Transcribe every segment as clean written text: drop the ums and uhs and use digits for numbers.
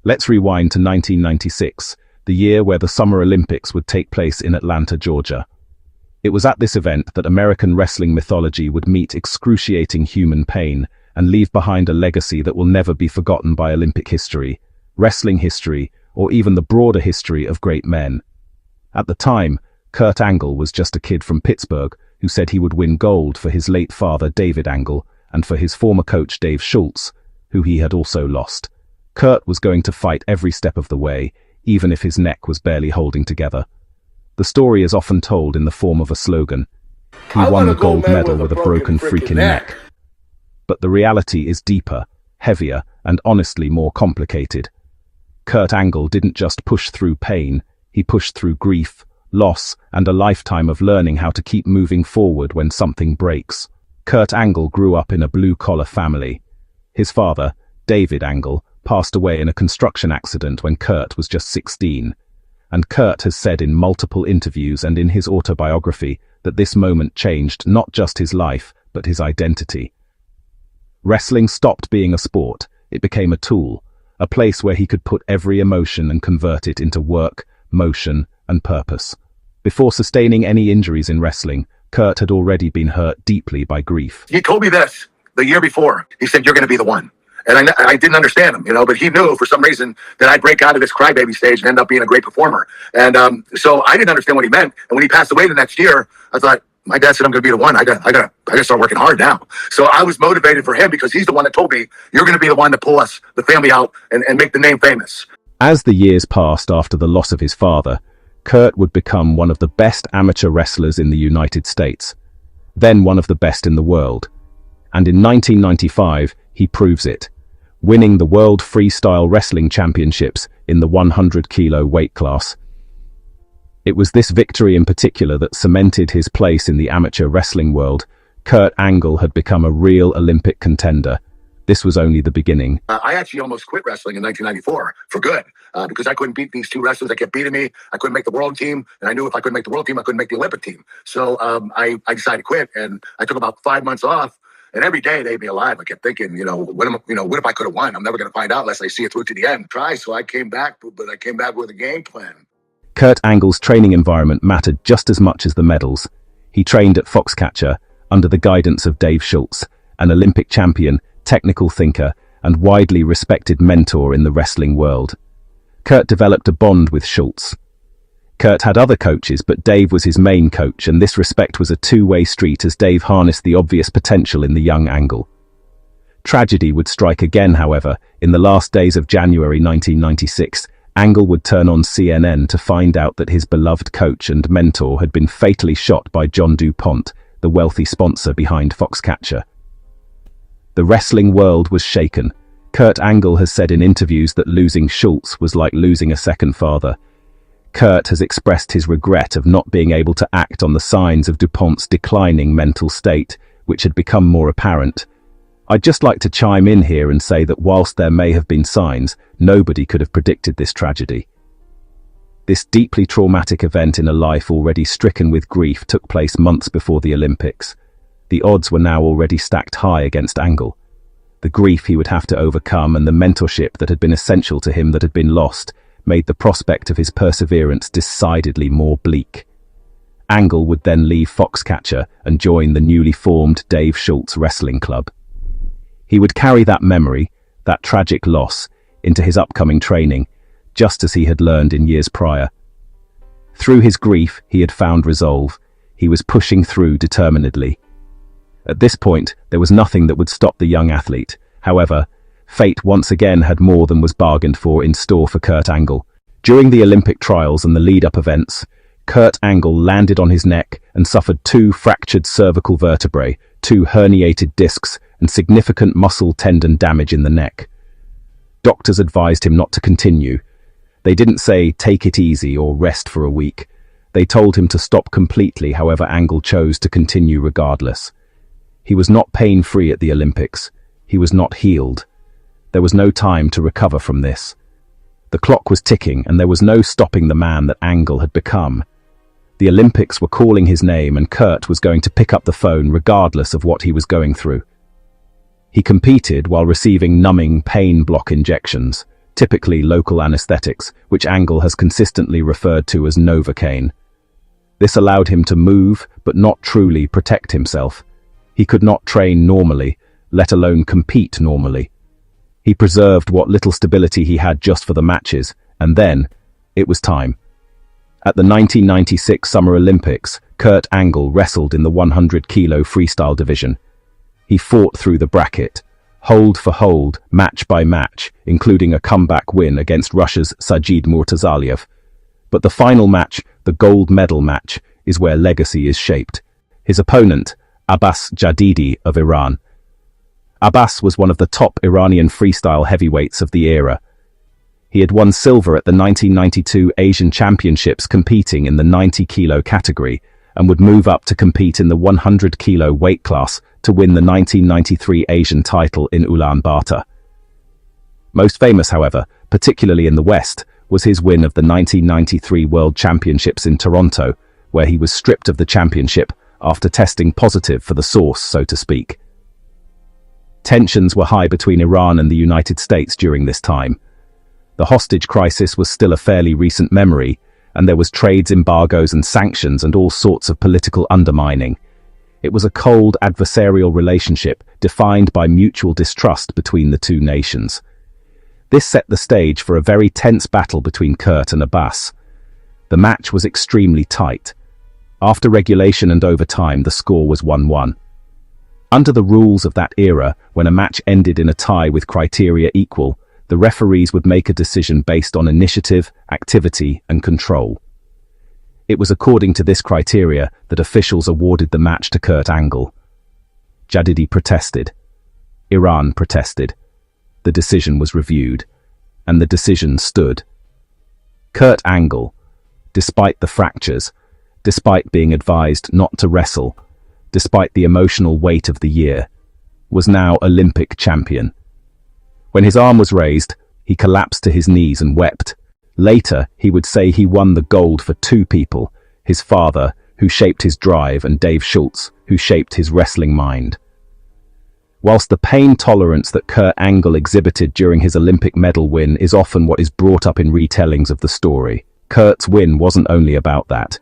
Let's rewind to 1996, the year where the Summer Olympics would take place in Atlanta, Georgia. It was at this event that American wrestling mythology would meet excruciating human pain and leave behind a legacy that will never be forgotten by Olympic history, wrestling history, or even the broader history of great men. At the time, Kurt Angle was just a kid from Pittsburgh who said he would win gold for his late father David Angle and for his former coach Dave Schultz, who he had also lost. Kurt was going to fight every step of the way, even if his neck was barely holding together. The story is often told in the form of a slogan. He won the gold medal with a broken freaking neck. But the reality is deeper, heavier, and honestly more complicated. Kurt Angle didn't just push through pain, he pushed through grief, loss, and a lifetime of learning how to keep moving forward when something breaks. Kurt Angle grew up in a blue-collar family. His father, David Angle, passed away in a construction accident when Kurt was just 16. And Kurt has said in multiple interviews and in his autobiography that this moment changed not just his life, but his identity. Wrestling stopped being a sport, it became a tool, a place where he could put every emotion and convert it into work, motion, and purpose. Before sustaining any injuries in wrestling, Kurt had already been hurt deeply by grief. He told me this the year before. He said, "You're going to be the one." And I didn't understand him, but he knew for some reason that I'd break out of this crybaby stage and end up being a great performer. And so I didn't understand what he meant. And when he passed away the next year, I thought, my dad said I'm going to be the one. I got to start working hard now. So I was motivated for him because he's the one that told me, "You're going to be the one to pull us, the family out, and make the name famous." As the years passed after the loss of his father, Kurt would become one of the best amateur wrestlers in the United States, then one of the best in the world. And in 1995, he proves it, winning the World Freestyle Wrestling Championships in the 100-kilo weight class. It was this victory in particular that cemented his place in the amateur wrestling world. Kurt Angle had become a real Olympic contender. This was only the beginning. I actually almost quit wrestling in 1994 for good because I couldn't beat these two wrestlers that kept beating me. I couldn't make the world team, and I knew if I couldn't make the world team, I couldn't make the Olympic team. So I decided to quit, and I took about 5 months off. And every day they'd be alive. I kept thinking, what if I could have won? I'm never going to find out unless I see it through to the end. So I came back, but I came back with a game plan. Kurt Angle's training environment mattered just as much as the medals. He trained at Foxcatcher under the guidance of Dave Schultz, an Olympic champion, technical thinker, and widely respected mentor in the wrestling world. Kurt developed a bond with Schultz. Kurt had other coaches, but Dave was his main coach, and this respect was a two-way street as Dave harnessed the obvious potential in the young Angle. Tragedy would strike again, however. In the last days of January 1996, Angle would turn on CNN to find out that his beloved coach and mentor had been fatally shot by John DuPont, the wealthy sponsor behind Foxcatcher. The wrestling world was shaken. Kurt Angle has said in interviews that losing Schultz was like losing a second father. Kurt has expressed his regret of not being able to act on the signs of DuPont's declining mental state, which had become more apparent. I'd just like to chime in here and say that whilst there may have been signs, nobody could have predicted this tragedy. This deeply traumatic event in a life already stricken with grief took place months before the Olympics. The odds were now already stacked high against Angle. The grief he would have to overcome and the mentorship that had been essential to him that had been lost made the prospect of his perseverance decidedly more bleak. Angle would then leave Foxcatcher and join the newly formed Dave Schultz Wrestling Club. He would carry that memory, that tragic loss, into his upcoming training, just as he had learned in years prior. Through his grief, he had found resolve. He was pushing through determinedly. At this point, there was nothing that would stop the young athlete. However, fate once again had more than was bargained for in store for Kurt Angle. During the Olympic trials and the lead-up events, Kurt Angle landed on his neck and suffered 2 fractured cervical vertebrae, 2 herniated discs, and significant muscle tendon damage in the neck. Doctors advised him not to continue. They didn't say, "take it easy" or "rest for a week." They told him to stop completely. However, Angle chose to continue regardless. He was not pain-free at the Olympics. He was not healed. There was no time to recover from this. The clock was ticking, and there was no stopping the man that Angle had become. The Olympics were calling his name, and Kurt was going to pick up the phone regardless of what he was going through. He competed while receiving numbing pain block injections, typically local anesthetics, which Angle has consistently referred to as Novocaine. This allowed him to move, but not truly protect himself. He could not train normally, let alone compete normally. He preserved what little stability he had just for the matches, and then, it was time. At the 1996 Summer Olympics, Kurt Angle wrestled in the 100-kilo freestyle division. He fought through the bracket, hold for hold, match by match, including a comeback win against Russia's Sajid Murtazayev. But the final match, the gold medal match, is where legacy is shaped. His opponent, Abbas Jadidi of Iran. Abbas was one of the top Iranian freestyle heavyweights of the era. He had won silver at the 1992 Asian Championships competing in the 90-kilo category and would move up to compete in the 100-kilo weight class to win the 1993 Asian title in Ulaanbaatar. Most famous, however, particularly in the West, was his win of the 1993 World Championships in Toronto, where he was stripped of the championship after testing positive for the source, so to speak. Tensions were high between Iran and the United States during this time. The hostage crisis was still a fairly recent memory, and there was trades embargoes and sanctions and all sorts of political undermining. It was a cold, adversarial relationship defined by mutual distrust between the two nations. This set the stage for a very tense battle between Kurt and Abbas. The match was extremely tight. After regulation and overtime, the score was 1-1. Under the rules of that era, when a match ended in a tie with criteria equal, the referees would make a decision based on initiative, activity, and control. It was according to this criteria that officials awarded the match to Kurt Angle. Jadidi protested. Iran protested. The decision was reviewed, and the decision stood. Kurt Angle, despite the fractures, despite being advised not to wrestle, despite the emotional weight of the year, was now Olympic champion. When his arm was raised, he collapsed to his knees and wept. Later, he would say he won the gold for two people, his father, who shaped his drive, and Dave Schultz, who shaped his wrestling mind. Whilst the pain tolerance that Kurt Angle exhibited during his Olympic medal win is often what is brought up in retellings of the story, Kurt's win wasn't only about that.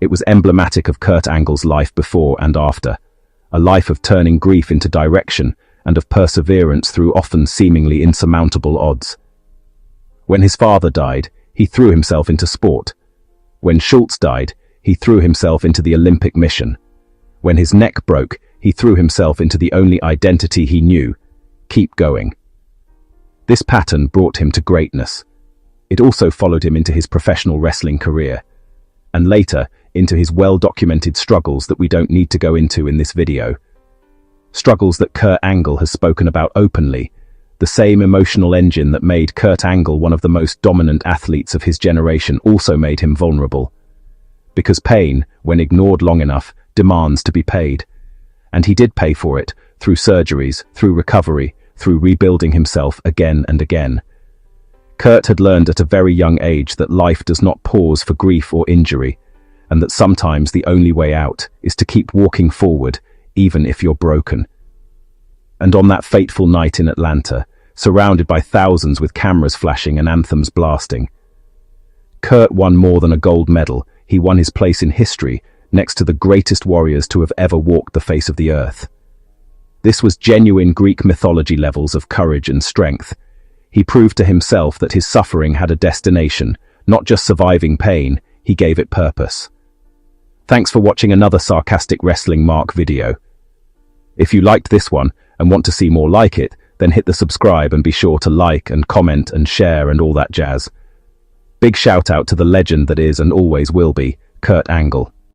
It was emblematic of Kurt Angle's life before and after, a life of turning grief into direction and of perseverance through often seemingly insurmountable odds. When his father died, he threw himself into sport. When Schultz died, he threw himself into the Olympic mission. When his neck broke, he threw himself into the only identity he knew: keep going. This pattern brought him to greatness. It also followed him into his professional wrestling career, and later into his well-documented struggles that we don't need to go into in this video. Struggles that Kurt Angle has spoken about openly, the same emotional engine that made Kurt Angle one of the most dominant athletes of his generation also made him vulnerable. Because pain, when ignored long enough, demands to be paid. And he did pay for it, through surgeries, through recovery, through rebuilding himself again and again. Kurt had learned at a very young age that life does not pause for grief or injury, and that sometimes the only way out is to keep walking forward, even if you're broken. And on that fateful night in Atlanta, surrounded by thousands with cameras flashing and anthems blasting, Kurt won more than a gold medal. He won his place in history next to the greatest warriors to have ever walked the face of the earth. This was genuine Greek mythology levels of courage and strength. He proved to himself that his suffering had a destination, not just surviving pain, he gave it purpose. Thanks for watching another Sarcastic Wrestling Mark video. If you liked this one and want to see more like it, then hit the subscribe and be sure to like and comment and share and all that jazz. Big shout out to the legend that is and always will be, Kurt Angle.